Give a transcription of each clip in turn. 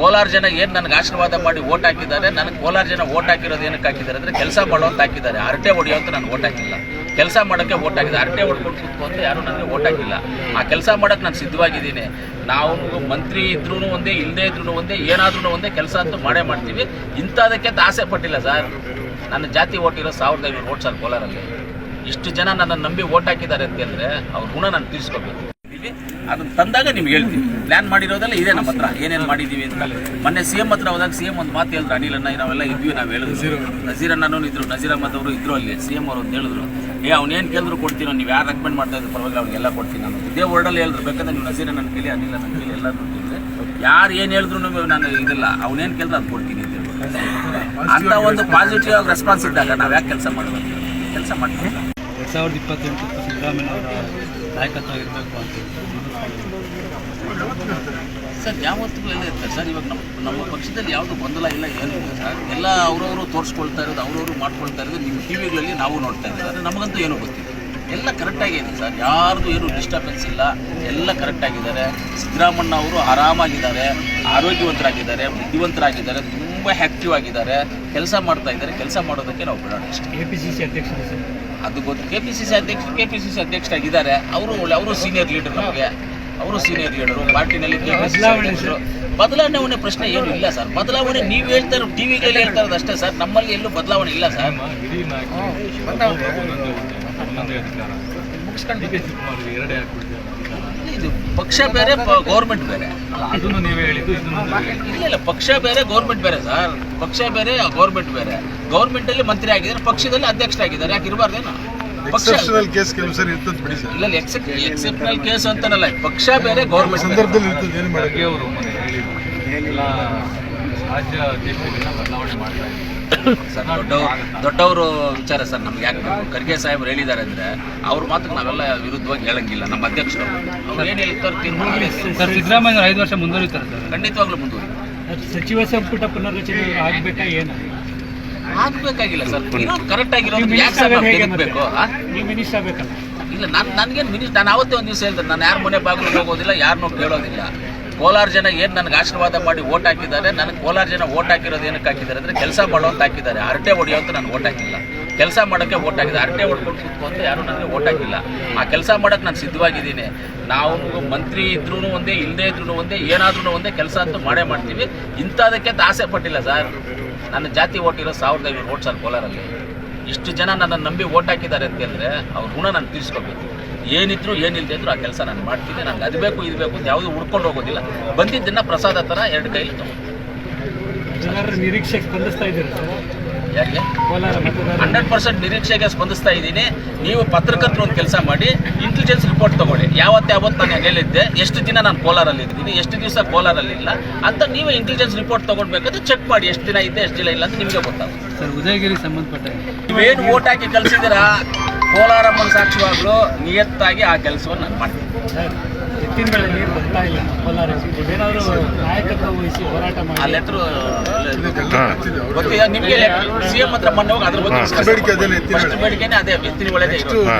ಕೋಲಾರ ಜನ ಏನು ನನಗೆ ಆಶೀರ್ವಾದ ಮಾಡಿ ಓಟ್ ಹಾಕಿದ್ದಾರೆ. ನನಗೆ ಕೋಲಾರ ಜನ ಓಟ್ ಹಾಕಿರೋದು ಏನಕ್ಕೆ ಹಾಕಿದ್ದಾರೆ ಅಂದರೆ ಕೆಲಸ ಮಾಡೋ ಅಂತ ಹಾಕಿದ್ದಾರೆ. ಹರಟೆ ಹೊಡಿಯೋ ಅಂತ ನಾನು ಓಟ್ ಹಾಕಿಲ್ಲ, ಕೆಲಸ ಮಾಡೋಕ್ಕೆ ಓಟ್ ಹಾಕಿದೆ. ಹರಟೆ ಹೊಡ್ಕೊಂಡು ಕೂತ್ಕೊಂಡು ಯಾರೂ ನನಗೆ ಓಟ್ ಹಾಕಿಲ್ಲ. ಆ ಕೆಲಸ ಮಾಡೋಕ್ಕೆ ನಾನು ಸಿದ್ಧವಾಗಿದ್ದೀನಿ. ನಾವು ಮಂತ್ರಿ ಇದ್ರೂ ಒಂದೇ, ಇಲ್ಲದೇ ಇದ್ರೂ ಒಂದೇ, ಏನಾದ್ರೂ ಒಂದೇ, ಕೆಲಸ ಅಂತೂ ಮಾಡೇ ಮಾಡ್ತೀವಿ. ಇಂಥದಕ್ಕೆ ಆಸೆ ಪಟ್ಟಿಲ್ಲ ಸರ್. ನನ್ನ ಜಾತಿ ಓಟ್ ಇರೋ 1500 ಓಟ್ ಸರ್ ಕೋಲಾರಲ್ಲಿ. ಇಷ್ಟು ಜನ ನನ್ನನ್ನು ನಂಬಿ ಓಟ್ ಹಾಕಿದ್ದಾರೆ ಅಂತಂದರೆ ಅವ್ರ ಋಣ ನಾನು ತೀರಿಸ್ಕೋಬೇಕು. ಅದನ್ನು ತಂದಾಗ ನಿಮ್ಗೆ ಹೇಳ್ತೀವಿ. ಪ್ಲ್ಯಾನ್ ಮಾಡಿರೋದೆಲ್ಲ ಇದೆ ನಮ್ಮ ಹತ್ರ, ಏನೇನು ಮಾಡಿದ್ದೀವಿ ಅಂತ. ಮೊನ್ನೆ CM ಹತ್ರ ಹೋದಾಗ CM ಒಂದು ಮಾತು ಹೇಳಿದ್ರು, ಅನಿಲನ್ನ ನಾವೆಲ್ಲ ಇದ್ವಿ, ನಾವು ಹೇಳಿದ್ರು. ನಜೀರ್ ಅಣ್ಣನೂ ಇದ್ರು, ನಜೀರ್ ಅಹ್ಮದ್ ಅವರು ಇದ್ರು ಅಲ್ಲಿ. CM ಅವರು ಒಂದು ಹೇಳಿದ್ರು, ಅವ್ನೇನು ಕೇಳಿದ್ರು ಕೊಡ್ತೀನೋ, ನೀವು ಯಾರು ರೆಕಮೆಂಡ್ ಮಾಡ್ತಾ ಇದ್ರು ಪರವಾಗಿಲ್ಲ, ಅವ್ರಿಗೆಲ್ಲ ಕೊಡ್ತೀನಿ ನಾನು. ಇದೇ ವರ್ಡಲ್ಲಿ ಹೇಳಿದ್ರು. ಬೇಕಂದ್ರೆ ನೀವು ನಜೀರ್ ನನ್ನ ಕೇಳಿ, ಅನಿಲ್ ನನ್ನ ಕೇಳಿ, ಎಲ್ಲರೂ ಕೇಳಿದ್ರೆ ಯಾರು ಏನು ಹೇಳಿದ್ರು ನಾನು ಇದಿಲ್ಲ, ಅವನೇನು ಕೇಳಿದ್ರು ಅದು ಕೊಡ್ತೀನಿ ಅಂತ ಒಂದು ಪಾಸಿಟಿವ್ ಆಗಿ ರೆಸ್ಪಾನ್ಸ್ ಇದ್ದಾಗ ನಾವು ಯಾಕೆ ಕೆಲಸ ಮಾಡೋದು? ಕೆಲಸ ಮಾಡ್ತೀವಿ. 2028 ಸಿದ್ದರಾಮಯ್ಯ ಅವರ ನಾಯಕತ್ವ ಇರಬೇಕು ಅಂತ ಸರ್ ಯಾವತ್ತೂ ಎಲ್ಲ ಇರ್ತಾರೆ ಸರ್. ಇವಾಗ ನಮ್ಮ ಪಕ್ಷದಲ್ಲಿ ಯಾವುದು ಗೊಂದಲ ಇಲ್ಲ, ಏನಿಲ್ಲ ಸರ್. ಎಲ್ಲ ಅವರವರು ತೋರಿಸ್ಕೊಳ್ತಾ ಇರೋದು, ಅವರವರು ಮಾಡ್ಕೊಳ್ತಾ ಇರೋದು ನಿಮ್ಮ ಟಿವಿಗಳಲ್ಲಿ ನಾವು ನೋಡ್ತಾ ಇದ್ದೀವಿ. ನಮಗಂತೂ ಏನೂ ಗೊತ್ತಿಲ್ಲ. ಎಲ್ಲ ಕರೆಕ್ಟಾಗಿದೆ ಸರ್, ಯಾರ್ದು ಏನು ಡಿಸ್ಟರ್ಬೆನ್ಸ್ ಇಲ್ಲ, ಎಲ್ಲ ಕರೆಕ್ಟಾಗಿದ್ದಾರೆ. ಸಿದ್ದರಾಮಣ್ಣ ಅವರು ಆರಾಮಾಗಿದ್ದಾರೆ, ಆರೋಗ್ಯವಂತರಾಗಿದ್ದಾರೆ, ಬುದ್ಧಿವಂತರಾಗಿದ್ದಾರೆ, ತುಂಬ ಆ್ಯಕ್ಟಿವ್ ಆಗಿದ್ದಾರೆ, ಕೆಲಸ ಮಾಡ್ತಾ ಇದ್ದಾರೆ. ಕೆಲಸ ಮಾಡೋದಕ್ಕೆ ನಾವು ಬಿಡೋಣ ಅಷ್ಟೇ. KPCC ಅಧ್ಯಕ್ಷರು ಅದು ಗೊತ್ತು. KPCC ಅಧ್ಯಕ್ಷರಾಗಿದ್ದಾರೆ. ಅವರು ಸೀನಿಯರ್ ಲೀಡರ್, ನಮಗೆ ಅವರು ಸೀನಿಯರ್ ಲೀಡರು ಪಾರ್ಟಿನಲ್ಲಿ. ಬದಲಾವಣೆ ಪ್ರಶ್ನೆ ಏನು ಇಲ್ಲ ಸರ್. ಬದಲಾವಣೆ ನೀವು ಹೇಳ್ತಾ ಇರೋ ಟಿವಿಗಳಲ್ಲಿ ಹೇಳ್ತಾ ಇರೋದು ಅಷ್ಟೇ ಸರ್. ನಮ್ಮಲ್ಲಿ ಎಲ್ಲೂ ಬದಲಾವಣೆ ಇಲ್ಲ ಸರ್. ಇದು ಪಕ್ಷ ಬೇರೆ, ಗೌರ್ಮೆಂಟ್ ಬೇರೆ. ಇಲ್ಲ, ಪಕ್ಷ ಬೇರೆ, ಗೌರ್ಮೆಂಟ್ ಬೇರೆ ಸರ್. ಪಕ್ಷ ಬೇರೆ, ಗೌರ್ಮೆಂಟ್ ಬೇರೆ. ಗೌರ್ಮೆಂಟಲ್ಲಿ ಮಂತ್ರಿ ಆಗಿದ್ದಾರೆ, ಪಕ್ಷದಲ್ಲಿ ಅಧ್ಯಕ್ಷರಾಗಿದ್ದಾರೆ. ಯಾಕೆ ಇರಬಾರ್ದೇನು? ಎಕ್ಸೆಪ್ಷನಲ್ ಕೇಸ್ ಕೆಲವು ಸರಿ ಇರ್ತದೆ ಬಿಡಿ ಸರ್. ಇಲ್ಲ, ಎಕ್ಸೆಪ್ಷನಲ್ ಕೇಸ್ ಅಂತನಲ್ಲ, ಪಕ್ಷ ಬೇರೆ, ಗೌರ್ಮೆಂಟ್ ಸಂದರ್ಭದಲ್ಲಿ ಇರ್ತದೆ. ಏನು ಮಾಡಿ ಅವರು ಎಲ್ಲ ರಾಜ್ಯ ಅಧ್ಯಕ್ಷರಿಂದ ಬದಲಾವಣೆ ಮಾಡ್ತಾರೆ ಸರ್. ದೊಡ್ಡವರು ವಿಚಾರ ಸರ್. ನಮ್ಗೆ ಯಾಕೆ ಖರ್ಗೆ ಸಾಹೇಬ್ರು ಹೇಳಿದ್ದಾರೆ ಅಂದರೆ ಅವ್ರ ಮಾತ್ರ ನಾವೆಲ್ಲ ವಿರುದ್ಧವಾಗಿ ಹೇಳಂಗಿಲ್ಲ. ನಮ್ಮ ಅಧ್ಯಕ್ಷರು ಅವ್ರು ಏನು ಹೇಳ್ತಾರೆ ತೀರ್ಮಾನ. ಸರ್, ಸಿದ್ದರಾಮಯ್ಯ 5 ವರ್ಷ ಮುಂದುವರಿತಾರೆ ಸರ್. ಖಂಡಿತವಾಗ್ಲೂ ಮುಂದುವರಿ. ಸಚಿವ ಸಂಪುಟ ಪುನರ್ರಚನೆ ಆಗಬೇಕಾ ಏನು? ಆಗಬೇಕಾಗಿಲ್ಲ ಸರ್. ಇರೋದು ಕರೆಕ್ಟ್ ಆಗಿರೋದು ಯಾಕೆ ಸರ್ ನಾವು ತೆಗೆದಬೇಕು? ನೀವು ಮಿನಿಸ್ಟರ್ ಆಗಬೇಕಲ್ಲ. ಇಲ್ಲ, ನನಗೇನು ನಾನು ಅವತ್ತೇ ಒಂದು ದಿವಸ ಹೇಳ್ತಾರೆ, ನಾನು ಯಾರು ಮನೆ ಬಾಗಿಲಿಗೆ ಹೋಗೋದಿಲ್ಲ, ಯಾರನ್ನೂ ಕೇಳೋದಿಲ್ಲ. ಕೋಲಾರ ಜನ ಏನು ನನಗೆ ಆಶೀರ್ವಾದ ಮಾಡಿ ಓಟ್ ಹಾಕಿದ್ದಾರೆ. ನನಗೆ ಕೋಲಾರ ಜನ ಓಟ್ ಹಾಕಿರೋದು ಏನಕ್ಕೆ ಹಾಕಿದ್ದಾರೆ ಅಂದರೆ ಕೆಲಸ ಮಾಡೋ ಅಂತ ಹಾಕಿದ್ದಾರೆ. ಹರಟೆ ಹೊಡಿಯೋ ಅಂತ ನಾನು ಓಟ್ ಹಾಕಿಲ್ಲ, ಕೆಲಸ ಮಾಡೋಕ್ಕೆ ಓಟ್ ಹಾಕಿದೆ. ಹರಟೆ ಹೊಡ್ಕೊಂಡು ಕೂತ್ಕೊಂಡು ಯಾರೂ ನನಗೆ ಓಟ್ ಹಾಕಿಲ್ಲ. ಆ ಕೆಲಸ ಮಾಡೋಕ್ಕೆ ನಾನು ಸಿದ್ಧವಾಗಿದ್ದೀನಿ. ನಾವು ಮಂತ್ರಿ ಇದ್ರೂ ಒಂದೇ, ಇಲ್ಲದೇ ಇದ್ರೂ ಒಂದೇ, ಏನಾದ್ರೂ ಒಂದೇ, ಕೆಲಸ ಅಂತೂ ಮಾಡೇ ಮಾಡ್ತೀವಿ. ಇಂಥದಕ್ಕೆ ಆಸೆ ಪಟ್ಟಿಲ್ಲ ಸರ್. ನನ್ನ ಜಾತಿ ಓಟ್ ಇರೋ 1500 ಓಟ್ ಸರ್ ಕೋಲಾರಲ್ಲಿ. ಇಷ್ಟು ಜನ ನನ್ನನ್ನು ನಂಬಿ ಓಟ್ ಹಾಕಿದ್ದಾರೆ ಅಂತಂದರೆ ಅವ್ರ ಋಣ ನಾನು ತೀರಿಸ್ಕೋಬೇಕು. ಏನಿದ್ರು ಏನಿಲ್ಲದೆ ಇದ್ರು ಆ ಕೆಲಸ ನಾನು ಮಾಡ್ತೀನಿ. ನನಗೆ ಅದು ಬೇಕು ಇದು ಬೇಕು ಅಂತ ಯಾವುದೂ ಹುಡ್ಕೊಂಡು ಹೋಗೋದಿಲ್ಲ. ಬಂದಿದ್ದನ್ನು ಪ್ರಸಾದ ಥರ 2 ಕೈಲಿ ಜನರ ನಿರೀಕ್ಷೆಗೆ ಸ್ಪಂದಿಸ್ತಾ ಇದ್ದೀರಿ ಸರ್? ಯಾಕೆ 100% ನಿರೀಕ್ಷೆಗೆ ಸ್ಪಂದಿಸ್ತಾ ಇದ್ದೀನಿ. ನೀವು ಪತ್ರಕರ್ತರು ಒಂದು ಕೆಲಸ ಮಾಡಿ, ಇಂಟೆಲಿಜೆನ್ಸ್ ರಿಪೋರ್ಟ್ ತೊಗೊಳ್ಳಿ. ಯಾವತ್ತು ನಾನು ಹೇಳಿದ್ದೆ, ಎಷ್ಟು ದಿನ ನಾನು ಕೋಲಾರಲ್ಲಿ ಇದ್ದೀನಿ, ಎಷ್ಟು ದಿವಸ ಕೋಲಾರಲ್ಲಿ ಇಲ್ಲ ಅಂತ ನೀವೇ ಇಂಟೆಲಿಜೆನ್ಸ್ ರಿಪೋರ್ಟ್ ತೊಗೊಳ್ಬೇಕಾದ್ರೆ ಚೆಕ್ ಮಾಡಿ. ಎಷ್ಟು ದಿನ ಇದೆ, ಎಷ್ಟು ದಿನ ಇಲ್ಲ ಅಂತ ನಿಮಗೆ ಗೊತ್ತಾಗುತ್ತೆ ಸರ್. ಉದಯಗಿರಿ ಸಂಬಂಧಪಟ್ಟ ನೀವೇನು ಓಟ್ ಹಾಕಿ ಕಳಿಸಿದ್ದೀರಾ, ಕೋಲಾರಮ್ಮನ ಸಾಕ್ಷಿವಾಗಲೂ ನಿಯತ್ತಾಗಿ ಆ ಕೆಲಸವನ್ನು ನಾನು ಮಾಡ್ತೀನಿ. ಎತ್ತಿನ ಬೆಳೆ ನೀರು ಬರ್ತಾ ಇಲ್ಲ ಕೋಲಾರ. ಏನಾದರೂ ನಾಯಕತ್ವ ವಹಿಸಿ ಹೋರಾಟ ಮಾಡಿ ಅಲ್ಲಿ ಹತ್ರ ಗೊತ್ತಿದೆ ನಿಮಗೆ. CM ಹತ್ರ ಮೊನ್ನೆ ಹೋಗಿ ಅದ್ರ ಬಗ್ಗೆ ಫಸ್ಟ್ ಬೇಡಿಕೆನೇ ಅದೇ, ಎತ್ತಿನ ಬೆಳೆದೇ.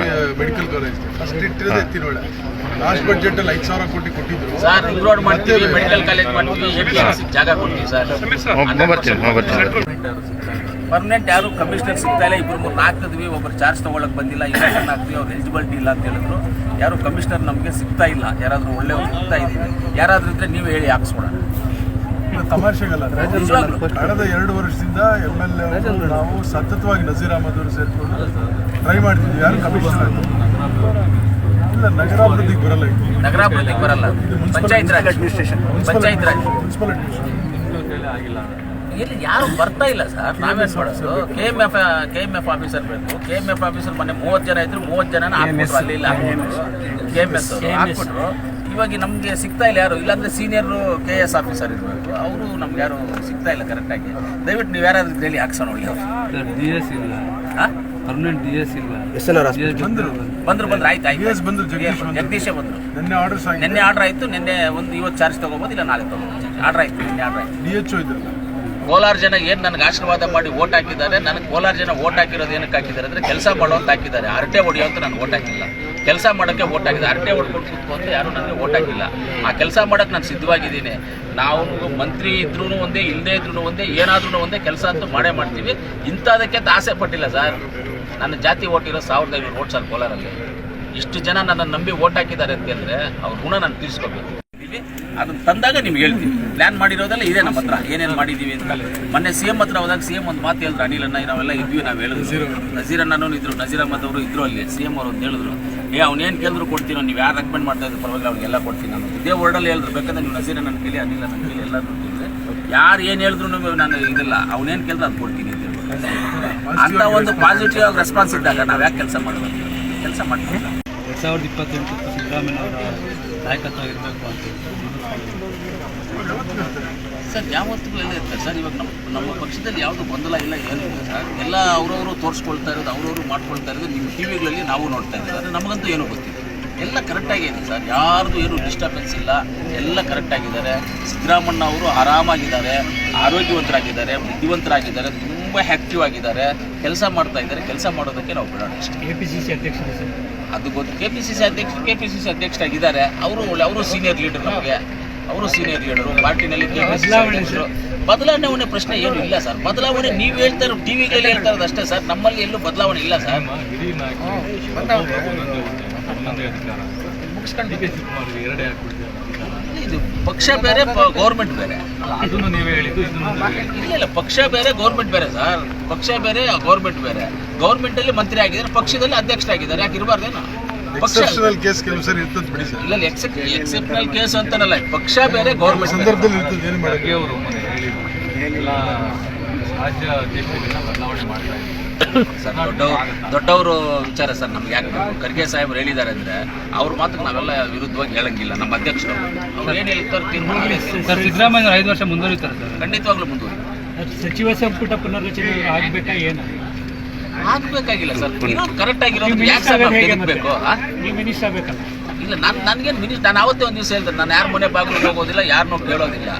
ಮೆಡಿಕಲ್ ಕಾಲೇಜ್ ಫಸ್ಟ್ ಇಟ್ಟಿರೋದು ಎತ್ತಿನ ಒಳ್ಳೆ. ಲಾಸ್ಟ್ ಬಜೆಟ್ ಅಲ್ಲಿ 5,000 ಕೋಟಿ ಕೊಟ್ಟಿದ್ರು ಸರ್. ರಿಂಗ್ ರೋಡ್ ಮಾಡ್ತೀವಿ, ಮೆಡಿಕಲ್ ಕಾಲೇಜ್ ಮಾಡ್ತೀವಿ, APMC ಜಾಗ ಕೊಡ್ತೀವಿ ಸರ್. ಪರ್ಮನೆಂಟ್ ಯಾರು ಕಮಿಷನರ್ ಸಿಗ್ತಾ ಇಲ್ಲ. 2-3 ಹಾಕಿದ್ವಿ, ಒಬ್ಬರು ಚಾರ್ಜ್ ತೊಗೊಳಕ್ಕೆ ಬಂದಿಲ್ಲ. ಇಲೆಕ್ಷನ್ ಹಾಕ್ತೀವಿ, ಅವ್ರು ಎಲಿಜಿಬಿಲಿಟಿ ಇಲ್ಲ ಅಂತ ಹೇಳಿದ್ರು. ಯಾರು ಕಮಿಷನರ್ ನಮಗೆ ಸಿಗ್ತಾ ಇಲ್ಲ. ಯಾರಾದರೂ ಒಳ್ಳೆಯವ್ರು ಸಿಗ್ತಾ ಇದ್ದೀವಿ, ಯಾರಾದರೂ ಇದ್ದರೆ ನೀವು ಹೇಳಿ ಹಾಕ್ಸ್ಕೊಡೋಣ. ತಮಾಷೆಗಲ್ಲ. ಕಳೆದ 2 ವರ್ಷದಿಂದ MLA ನಾವು ಸತತವಾಗಿ ನಜೀರ್ ಅಹ್ಮದ್ ಅವರು ಸೇರಿಕೊಂಡು ಟ್ರೈ ಮಾಡ್ತಿದ್ವಿ. ಯಾರು ಕಮಿಷನರ್ ಆಯಿತು ಇಲ್ಲ. ನಗರಾಭಿವೃದ್ಧಿಗೆ ಬರಲ್ಲ, ನಗರಾಭಿವೃದ್ಧಿಗೆ ಬರಲ್ಲ. Panchayat Raj administration, panchayat Raj, municipal administration ಆಗಿಲ್ಲ. ಇಲ್ಲಿ ಯಾರು ಬರ್ತಾ ಇಲ್ಲ ಸರ್. ನಾವೇನು ಮಾಡೋದು? KMF ಆಫೀಸರ್ ಬೇಕು. KMF ಆಫೀಸರ್ ಮೊನ್ನೆ 30 ಜನ ಇದ್ರು, 30 ಜನನ ಹಾಕ್ಬಿಟ್ರು. ಅಲ್ಲಿ ಇಲ್ಲ KMS ಹಾಕ್ಬಿಟ್ರು. ಇವಾಗ ನಮಗೆ ಸಿಗ್ತಾ ಇಲ್ಲ ಯಾರು. ಇಲ್ಲಾಂದರೆ ಸೀನಿಯರ್ KS ಆಫೀಸರ್ ಇರಬೇಕು. ಅವರು ನಮ್ಗೆ ಯಾರು ಸಿಗ್ತಾ ಇಲ್ಲ ಕರೆಕ್ಟಾಗಿ. ದಯವಿಟ್ಟು ನೀವು ಯಾರಾದ್ರೂ ಡೈಲಿ ಹಾಕ್ಸೋಣ. ಒಳ್ಳೆಯವರು DS ಇಲ್ಲ, ಪರ್ಮನೆಂಟ್ DS ಇಲ್ಲ. ಬಂದ್ರು ಆಯ್ತು. ಜಗದೀಶೇ ಬಂದರು. ನಿನ್ನೆ ಆರ್ಡರ್ ಆಯಿತು. ಇವತ್ತು ಚಾರ್ಜ್ ತೊಗೋಬೋದು, ಇಲ್ಲ ನಾಳೆ ತೊಗೋಬೋದು. ಆರ್ಡರ್ ಆಯಿತು, ನಿನ್ನೆ ಆರ್ಡರ್ ಆಯಿತು. DHO ಇದ್ರಲ್ಲ ಕೋಲಾರ ಜನ ಏನು ನನಗೆ ಆಶೀರ್ವಾದ ಮಾಡಿ ಓಟ್ ಹಾಕಿದ್ದಾರೆ. ನನಗೆ ಕೋಲಾರ ಜನ ಓಟ್ ಹಾಕಿರೋದು ಏನಕ್ಕೆ ಹಾಕಿದ್ದಾರೆ ಅಂದರೆ ಕೆಲಸ ಮಾಡೋ ಅಂತ ಹಾಕಿದ್ದಾರೆ. ಹರಟೆ ಹೊಡಿಯೋ ಅಂತ ನಾನು ಓಟ್ ಹಾಕಿಲ್ಲ, ಕೆಲಸ ಮಾಡೋಕ್ಕೆ ಓಟ್ ಹಾಕಿದೆ. ಹರಟೆ ಹೊಡ್ಕೊಂಡು ಕೂತ್ಕೊಂಡು ಯಾರು ನನಗೆ ಓಟ್ ಹಾಕಿಲ್ಲ. ಆ ಕೆಲಸ ಮಾಡೋಕ್ಕೆ ನಾನು ಸಿದ್ಧವಾಗಿದ್ದೀನಿ. ನಾವು ಮಂತ್ರಿ ಇದ್ರೂ ಒಂದೇ, ಇಲ್ಲದೇ ಇದ್ರೂ ಒಂದೇ, ಏನಾದ್ರೂ ಒಂದೇ ಕೆಲಸ ಅಂತೂ ಮಾಡೇ ಮಾಡ್ತೀವಿ. ಇಂಥದಕ್ಕೆ ಆಸೆ ಪಟ್ಟಿಲ್ಲ ಸರ್. ನನ್ನ ಜಾತಿ ಓಟ್ ಇರೋ 1500 ಓಟ್ ಸರ್ ಕೋಲಾರಲ್ಲಿ. ಇಷ್ಟು ಜನ ನನ್ನನ್ನು ನಂಬಿ ಓಟ್ ಹಾಕಿದ್ದಾರೆ ಅಂತಂದರೆ ಅವ್ರ ಗುಣ ನಾನು ತೀರಿಸ್ಕೋಬೇಕು. ಅದನ್ನು ತಂದಾಗ ನಿಮ್ಗೆ ಹೇಳ್ತೀವಿ. ಪ್ಲ್ಯಾನ್ ಮಾಡಿರೋದೆಲ್ಲ ಇದೆ ನಮ್ಮ ಹತ್ರ, ಏನೇನು ಮಾಡಿದ್ದೀವಿ ಅಂತ. ಮೊನ್ನೆ CM ಹತ್ರ ಹೋದಾಗ CM ಒಂದು ಮಾತು ಹೇಳಿದ್ರು, ಅನಿಲನ್ನ ನಾವೆಲ್ಲ ಇದ್ವಿ, ನಾವು ಹೇಳಿದ್ರು. ನಜೀರ್ ಅಣ್ಣನೂ ಇದ್ರು, ನಜೀರ್ ಅಹಮದ್ ಅವರು ಇದ್ರು ಅಲ್ಲಿ. CM ಅವರು ಒಂದು ಹೇಳಿದ್ರು, ಅವ್ನೇನು ಕೇಳಿದ್ರು ಕೊಡ್ತೀನೋ, ನೀವು ಯಾರು ರೆಕಮೆಂಡ್ ಮಾಡ್ತಾ ಇದ್ರು ಪರವಾಗಿಲ್ಲ, ಅವ್ರಿಗೆಲ್ಲ ಕೊಡ್ತೀನಿ ನಾನು. ಇದೇ ವರ್ಡಲ್ಲಿ ಹೇಳಿದ್ರು. ಬೇಕಂದ್ರೆ ನೀವು ನಜೀರ್ ನನ್ನ ಕೇಳಿ, ಅನಿಲ್ ನನ್ನ ಕೇಳಿ, ಎಲ್ಲರೂ ಕೇಳಿದ್ರೆ ಯಾರು ಏನು ಹೇಳಿದ್ರು ನಾನು ಇದಿಲ್ಲ, ಅವನೇನು ಕೇಳಿದ್ರು ಅದು ಕೊಡ್ತೀನಿ ಅಂತ ಒಂದು ಪಾಸಿಟಿವ್ ರೆಸ್ಪಾನ್ಸ್ ಇದ್ದಾಗ ನಾವು ಯಾಕೆ ಕೆಲಸ ಮಾಡೋದು? ಕೆಲಸ ಮಾಡ್ತೀವಿ. 2028 ಸಿದ್ದರಾಮಯ್ಯ ಅವರ ನಾಯಕತ್ವ ಇರಬೇಕು ಅಂತ ಸರ್ ಯಾವತ್ತಿಗೂ ಎಲ್ಲ ಇರ್ತಾರೆ ಸರ್. ಇವಾಗ ನಮ್ಮ ಪಕ್ಷದಲ್ಲಿ ಯಾವುದು ಗೊಂದಲ ಇಲ್ಲ, ಏನಿಲ್ಲ ಸರ್. ಎಲ್ಲ ಅವರವರು ತೋರಿಸ್ಕೊಳ್ತಾ ಇರೋದು, ಅವರವರು ಮಾಡ್ಕೊಳ್ತಾ ಇರೋದು ನಿಮ್ಮ ಟಿವಿಗಳಲ್ಲಿ ನಾವು ನೋಡ್ತಾ ಇದ್ದೀವಿ. ಆದರೆ ನಮಗಂತೂ ಏನೂ ಗೊತ್ತಿಲ್ಲ. ಎಲ್ಲ ಕರೆಕ್ಟಾಗಿದೆ ಸರ್, ಯಾರ್ದು ಏನು ಡಿಸ್ಟರ್ಬೆನ್ಸ್ ಇಲ್ಲ, ಎಲ್ಲ ಕರೆಕ್ಟಾಗಿದ್ದಾರೆ. ಸಿದ್ದರಾಮಣ್ಣ ಅವರು ಆರಾಮಾಗಿದ್ದಾರೆ, ಆರೋಗ್ಯವಂತರಾಗಿದ್ದಾರೆ, ಬುದ್ಧಿವಂತರಾಗಿದ್ದಾರೆ, ತುಂಬ ಆ್ಯಕ್ಟಿವ್ ಆಗಿದ್ದಾರೆ, ಕೆಲಸ ಮಾಡ್ತಾ ಇದ್ದಾರೆ. ಕೆಲಸ ಮಾಡೋದಕ್ಕೆ ನಾವು ಬಿಡೋಣ ಅಷ್ಟೇ. KPCC ಅಧ್ಯಕ್ಷರು ಅದು ಗೊತ್ತು. KPCC ಅಧ್ಯಕ್ಷರಾಗಿದ್ದಾರೆ. ಅವರು ಸೀನಿಯರ್ ಲೀಡರ್, ನಮಗೆ ಅವರು ಸೀನಿಯರ್ ಲೀಡರು ಪಾರ್ಟಿನಲ್ಲಿ. ಬದಲಾವಣೆ ಪ್ರಶ್ನೆ ಏನು ಇಲ್ಲ ಸರ್. ಬದಲಾವಣೆ ನೀವು ಹೇಳ್ತಾ ಇರೋ ಟಿವಿಗಳಲ್ಲಿ ಹೇಳ್ತಾ ಇರೋದು ಅಷ್ಟೇ ಸರ್. ನಮ್ಮಲ್ಲಿ ಎಲ್ಲೂ ಬದಲಾವಣೆ ಇಲ್ಲ ಸರ್. ಇದು ಪಕ್ಷ ಬೇರೆ, ಗೌರ್ಮೆಂಟ್ ಬೇರೆ. ಅದನ್ನು ನೀವೇ ಹೇಳಿದ್ದು. ಇಲ್ಲ, ಪಕ್ಷ ಬೇರೆ, ಗೌರ್ಮೆಂಟ್ ಬೇರೆ ಸರ್. ಪಕ್ಷ ಬೇರೆ, ಗೌರ್ಮೆಂಟ್ ಬೇರೆ. ಗೌರ್ಮೆಂಟಲ್ಲಿ ಮಂತ್ರಿ ಆಗಿದ್ದಾರೆ, ಪಕ್ಷದಲ್ಲಿ ಅಧ್ಯಕ್ಷರಾಗಿದ್ದಾರೆ. ಯಾಕೆ ಇರಬಾರ್ದೇನೋ? ಎಕ್ಸೆಪ್ಷನಲ್ ಕೇಸ್ ಕೆಲವು ಸರಿ ಇರ್ತದೆ ಬಿಡಿ ಸರ್. ಇಲ್ಲ, ಎಕ್ಸೆಪ್ಷನಲ್ ಕೇಸ್ ಅಂತನಲ್ಲ, ಪಕ್ಷ ಬೇರೆ, ಗೌರ್ಮೆಂಟ್ ಸಂದರ್ಭದಲ್ಲಿ ಇರ್ತದೆ. ಏನು ಮಾಡಿ ಅವರು ಎಲ್ಲ ರಾಜ್ಯ ಅಧ್ಯಕ್ಷರನ್ನ ಬದಲಾವಣೆ ಮಾಡ್ತಾ ಇದ್ದಾರೆ ಸರ್. ದೊಡ್ಡವರು ವಿಚಾರ ಸರ್. ನಮ್ಗೆ ಯಾಕೆ ಬೇಕು? ಖರ್ಗೆ ಸಾಹೇಬ್ರು ಹೇಳಿದ್ದಾರೆ ಅಂದರೆ ಅವ್ರ ಮಾತ್ರ ನಾವೆಲ್ಲ ವಿರುದ್ಧವಾಗಿ ಹೇಳಂಗಿಲ್ಲ. ನಮ್ಮ ಅಧ್ಯಕ್ಷರು ಅವ್ರು ಏನು ಹೇಳ್ತಾರೆ ಸರ್. ಸಿದ್ದರಾಮಯ್ಯ 5 ವರ್ಷ ಮುಂದುವರಿತಾರೆ ಸರ್. ಖಂಡಿತವಾಗ್ಲೂ ಮುಂದುವರಿ. ಸಚಿವ ಸಂಪುಟ ಪುನರ್ರಚನೆ ಆಗಬೇಕಾ ಏನು? ಆಗ್ಬೇಕಾಗಿಲ್ಲ ಸರ್. ಇನ್ನೊಂದು ಕರೆಕ್ಟ್ ಆಗಿರೋದು ಯಾಕೆ ಸರ್ ನಾವು ತೆಗೆದಬೇಕು? ನೀವು ಮಿನಿಸ್ಟರ್ ಆಗಬೇಕಲ್ಲ. ಇಲ್ಲ, ನನಗೇನು ನಾನು ಅವತ್ತೇ ಒಂದು ದಿವಸ ಹೇಳ್ತಾರೆ, ನಾನು ಯಾರ ಮನೆ ಬಾಗಿಲು ಹೋಗೋದಿಲ್ಲ, ಯಾರನ್ನೂ ಕೇಳೋದಿಲ್ಲ.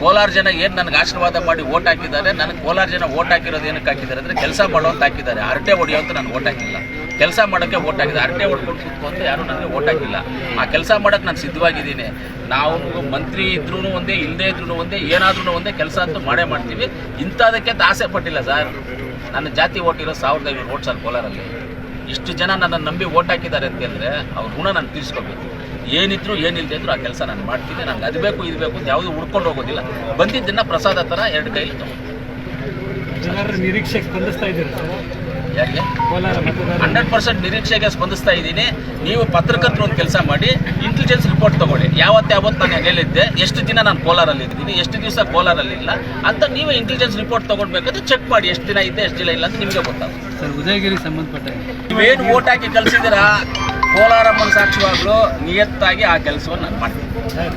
ಕೋಲಾರ ಜನ ಏನು ನನಗೆ ಆಶೀರ್ವಾದ ಮಾಡಿ ಓಟ್ ಹಾಕಿದ್ದಾರೆ. ನನಗೆ ಕೋಲಾರ ಜನ ಓಟ್ ಹಾಕಿರೋದು ಏನಕ್ಕೆ ಹಾಕಿದ್ದಾರೆ ಅಂದರೆ ಕೆಲಸ ಮಾಡೋ ಅಂತ ಹಾಕಿದ್ದಾರೆ. ಹರಟೆ ಹೊಡಿಯೋ ಅಂತ ನಾನು ಓಟ್ ಹಾಕಿಲ್ಲ, ಕೆಲಸ ಮಾಡೋಕ್ಕೆ ಓಟ್ ಹಾಕಿದೆ. ಹರಟೆ ಹೊಡ್ಕೊಂಡು ಕೂತ್ಕೊಂಡು ಯಾರು ನನಗೆ ಓಟ್ ಹಾಕಿಲ್ಲ. ಆ ಕೆಲಸ ಮಾಡೋಕ್ಕೆ ನಾನು ಸಿದ್ಧವಾಗಿದ್ದೀನಿ. ನಾವು ಮಂತ್ರಿ ಇದ್ರೂ ಒಂದೇ, ಇಲ್ಲದೇ ಇದ್ರೂ ಒಂದೇ, ಏನಾದ್ರೂ ಒಂದೇ, ಕೆಲಸ ಅಂತೂ ಮಾಡೇ ಮಾಡ್ತೀವಿ. ಇಂಥದಕ್ಕೆ ಆಸೆ ಪಟ್ಟಿಲ್ಲ ಸರ್. ನನ್ನ ಜಾತಿ ಓಟ್ ಇರೋ 1500 ಓಟ್ ಸರ್ ಕೋಲಾರಲ್ಲಿ. ಇಷ್ಟು ಜನ ನನ್ನನ್ನು ನಂಬಿ ಓಟ್ ಹಾಕಿದ್ದಾರೆ ಅಂತಂದರೆ ಅವ್ರ ಗುಣ ನಾನು ತೀರಿಸ್ಕೋಬೇಕು. ಏನಿದ್ರು ಏನಿಲ್ಲದೆ ಇದ್ರು ಆ ಕೆಲಸ ನಾನು ಮಾಡ್ತೀನಿ. ನನಗೆ ಅದು ಬೇಕು ಇದು ಬೇಕು ಅಂತ ಯಾವುದೂ ಹುಡ್ಕೊಂಡು ಹೋಗೋದಿಲ್ಲ. ಬಂದಿದ್ದನ್ನು ಪ್ರಸಾದ ಥರ 2 ಕೈಲಿ ಜನರ ನಿರೀಕ್ಷೆಗೆ ಸ್ಪಂದಿಸ್ತಾ ಇದ್ದೀರಾ ಸರ್? ಯಾರಿಗೆ? ಕೋಲಾರ ಮತದಾರ 100% ನಿರೀಕ್ಷೆಗೆ ಸ್ಪಂದಿಸ್ತಾ ಇದ್ದೀನಿ. ನೀವು ಪತ್ರಕರ್ತರು ಒಂದು ಕೆಲಸ ಮಾಡಿ, ಇಂಟೆಲಿಜೆನ್ಸ್ ರಿಪೋರ್ಟ್ ತೊಗೊಳ್ಳಿ. ಯಾವತ್ತು ನಾನು ಹೇಳಿದ್ದೆ, ಎಷ್ಟು ದಿನ ನಾನು ಕೋಲಾರಲ್ಲಿ ಇದ್ದೀನಿ, ಎಷ್ಟು ದಿವಸ ಕೋಲಾರಲ್ಲಿ ಇಲ್ಲ ಅಂತ ನೀವೇ ಇಂಟೆಲಿಜೆನ್ಸ್ ರಿಪೋರ್ಟ್ ತೊಗೊಳ್ಬೇಕಾದ್ರೆ ಚೆಕ್ ಮಾಡಿ. ಎಷ್ಟು ದಿನ ಇದೆ, ಎಷ್ಟು ದಿನ ಇಲ್ಲ ಅಂತ ನಿಮಗೆ ಗೊತ್ತಾಗುತ್ತೆ ಸರ್. ಉದಯಗಿರಿ ಸಂಬಂಧಪಟ್ಟ ನೀವೇನು ಓಟ್ ಹಾಕಿ ಕಳಿಸಿದ್ದೀರಾ, ಕೋಲಾರಮ್ಮನ ಸಾಕ್ಷಿವಾಗಲೂ ನಿಯತ್ತಾಗಿ ಆ ಕೆಲಸವನ್ನು ನಾನು ಮಾಡ್ತೀನಿ ಸರ್.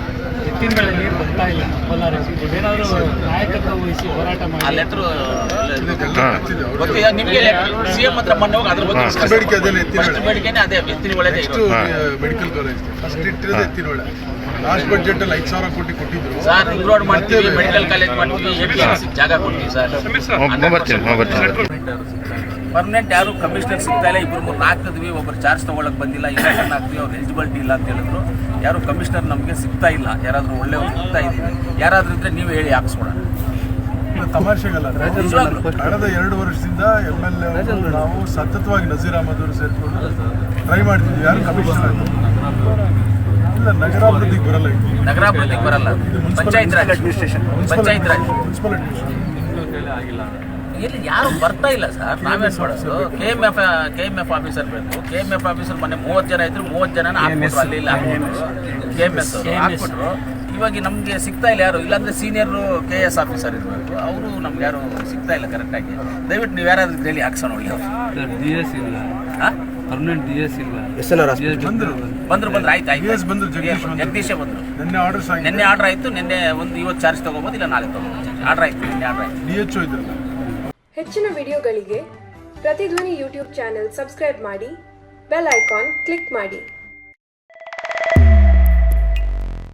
ಎತ್ತಿನ ಬೆಳೆ ನೀರು ಬರ್ತಾ ಇಲ್ಲ ಕೋಲಾರ. ಏನಾದರೂ ನಾಯಕತ್ವ ವಹಿಸಿ ಹೋರಾಟ ಆ ಮಾಡಿ. ಲೆಟ್ರು ಗೊತ್ತಿದೆ ನಿಮಗೆ. CM ಹತ್ರ ಮೊನ್ನೆ ಹೋಗಿ ಅದ್ರ ಬಗ್ಗೆ ಬೇಡಿಕೆ ಅದೇನೆ, ಎತ್ತಿನ ಫಸ್ಟ್ ಬೇಡಿಕೆನೇ ಅದೇ, ಎತ್ತಿನ ಒಳ್ಳೆದೇ ಇರೋದು. ಮೆಡಿಕಲ್ ಕಾಲೇಜ್ ಫಸ್ಟ್ ಇಟ್ಟಿರೋದು ಎತ್ತಿನ ಒಳ್ಳೆ. ಲಾಸ್ಟ್ ಬಜೆಟ್ ಅಲ್ಲಿ 5,000 ಕೋಟಿ ಕೊಟ್ಟಿದ್ರು ಸರ್. ರಿಂಗ್ ರೋಡ್ ಮಾಡ್ತೀವಿ, ಮೆಡಿಕಲ್ ಕಾಲೇಜ್ ಮಾಡ್ತೀವಿ, APMC ಜಾಗ ಕೊಡ್ತೀವಿ ಸರ್. ಪರ್ಮನೆಂಟ್ ಯಾರು ಕಮಿಷನರ್ ಸಿಗ್ತಾ ಇಲ್ಲ. 2-3 ಹಾಕಿದ್ವಿ, ಒಬ್ಬರು ಚಾರ್ಜ್ ತೊಗೊಳಕ್ಕೆ ಬಂದಿಲ್ಲ. ಇಲೆಕ್ಷನ್ ಹಾಕ್ತೀವಿ, ಅವ್ರು ಎಲಿಜಿಬಿಲಿಟಿ ಇಲ್ಲ ಅಂತ ಹೇಳಿದ್ರು. ಯಾರು ಕಮಿಷನರ್ ನಮಗೆ ಸಿಗ್ತಾ ಇಲ್ಲ. ಯಾರಾದರೂ ಒಳ್ಳೆಯವ್ರು ಸಿಗ್ತಾ ಇದ್ದೀವಿ, ಯಾರಾದರೂ ಇದ್ದರೆ ನೀವು ಹೇಳಿ ಹಾಕ್ಸ್ಕೊಡೋಣ. ತಮಾಷೆಗಲ್ಲ. ಕಳೆದ 2 ವರ್ಷದಿಂದ MLA ನಾವು ಸತತವಾಗಿ ನಜೀರ್ ಅಹಮದ್ ಅವರು ಸೇರಿಕೊಂಡು ಟ್ರೈ ಮಾಡ್ತಿದ್ವಿ. ಯಾರು ಕಮಿಷನರ್ ಆಯಿತು ಇಲ್ಲ. ನಗರಾಭಿವೃದ್ಧಿಗೆ ಬರಲ್ಲ, ನಗರಾಭಿವೃದ್ಧಿಗೆ ಬರಲ್ಲ. Panchayat Raj administration, panchayat Raj, municipal administration ಇಲ್ಲಿ ಯಾರು ಬರ್ತಾ ಇಲ್ಲ ಸರ್. ನಾವೇನು ಮಾಡೋದು? KMF ಆಫೀಸರ್ ಬೇಕು. KMF ಆಫೀಸರ್ ಮೊನ್ನೆ 30 ಜನ ಇದ್ರು, 30 ಜನನ ಹಾಕ್ಬಿಟ್ರು. ಅಲ್ಲಿ ಇಲ್ಲ KMS ಹಾಕ್ಬಿಟ್ರು. ಇವಾಗ ನಮಗೆ ಸಿಗ್ತಾ ಇಲ್ಲ ಯಾರು. ಇಲ್ಲಾಂದ್ರೆ ಸೀನಿಯರ್ KS ಆಫೀಸರ್ ಇರಬೇಕು. ಅವರು ನಮ್ಗೆ ಯಾರು ಸಿಗ್ತಾ ಇಲ್ಲ ಕರೆಕ್ಟಾಗಿ. ದಯವಿಟ್ಟು ನೀವು ಯಾರಾದ್ರೂ ಡೈಲಿ ಹಾಕ್ಸೋಣ. ಒಳ್ಳೆಯವರು DS ಇಲ್ಲ, ಪರ್ಮನೆಂಟ್ DS ಇಲ್ಲ. ಬಂದ್ರು ಆಯ್ತು. ಬಂದ್ರು, ಜಗದೀಶೇ ಬಂದ್ರು. ನಿನ್ನೆ ಆರ್ಡರ್ ಆಯಿತು. ನಿನ್ನೆ ಇವತ್ತು ಚಾರ್ಜ್ ತೊಗೋಬೋದು, ಇಲ್ಲ ನಾಳೆ ತೊಗೋಬೋದು. ಆರ್ಡರ್ ಆಯಿತು, ನಿನ್ನೆ ಆರ್ಡರ್ ಆಯಿತು. DHO ಇದ್ರಲ್ಲ. ಹೆಚ್ಚಿನ ವಿಡಿಯೋಗಳಿಗೆ ಪ್ರತಿಧ್ವನಿ ಯೂಟ್ಯೂಬ್ ಚಾನೆಲ್ ಸಬ್ಸ್ಕ್ರೈಬ್ ಮಾಡಿ, ಬೆಲ್ ಐಕಾನ್ ಕ್ಲಿಕ್ ಮಾಡಿ.